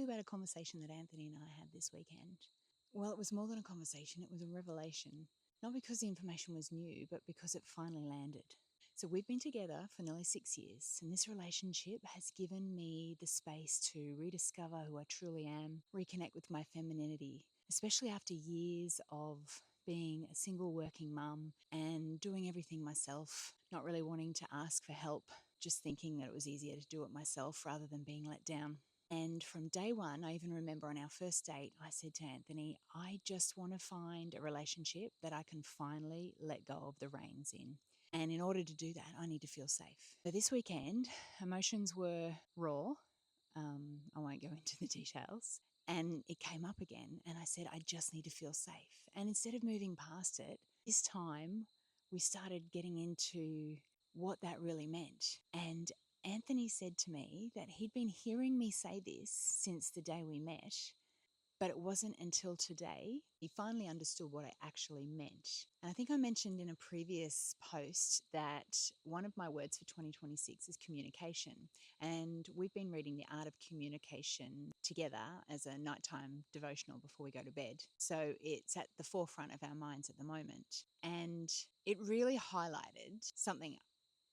you about a conversation that Anthony and I had this weekend. Well, it was more than a conversation, it was a revelation. Not because the information was new, but because it finally landed. So we've been together for nearly 6 years, and this relationship has given me the space to rediscover who I truly am, reconnect with my femininity, especially after years of being a single working mum and doing everything myself, not really wanting to ask for help, just thinking that it was easier to do it myself rather than being let down. And from day one, I even remember on our first date, I said to Anthony, I just want to find a relationship that I can finally let go of the reins in. And in order to do that, I need to feel safe. So this weekend, emotions were raw. I won't go into the details. And it came up again. And I said, I just need to feel safe. And instead of moving past it, this time we started getting into what that really meant. And Anthony said to me that he'd been hearing me say this since the day we met, but it wasn't until today he finally understood what I actually meant. And I think I mentioned in a previous post that one of my words for 2026 is communication. And we've been reading The Art of Communication together as a nighttime devotional before we go to bed. So it's at the forefront of our minds at the moment. And it really highlighted something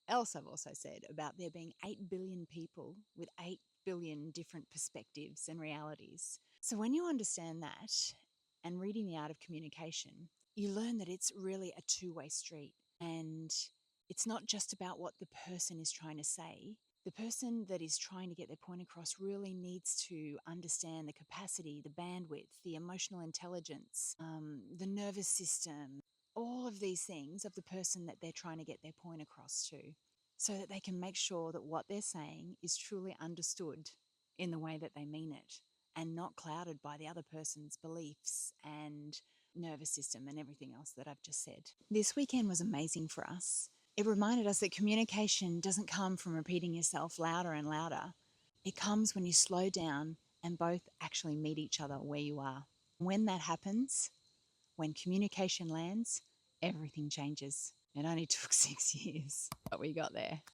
else I've also said about there being 8 billion people with 8 billion different perspectives and realities. So when you understand that and reading The Art of Communication, you learn that it's really a two-way street. And it's not just about what the person is trying to say. The person that is trying to get their point across really needs to understand the capacity, the bandwidth, the emotional intelligence, the nervous system, all of these things of the person that they're trying to get their point across to, so that they can make sure that what they're saying is truly understood in the way that they mean it and not clouded by the other person's beliefs and nervous system and everything else that I've just said. This weekend was amazing for us. It reminded us that communication doesn't come from repeating yourself louder and louder. It comes when you slow down and both actually meet each other where you are. When that happens, when communication lands, everything changes. It only took 6 years, but we got there.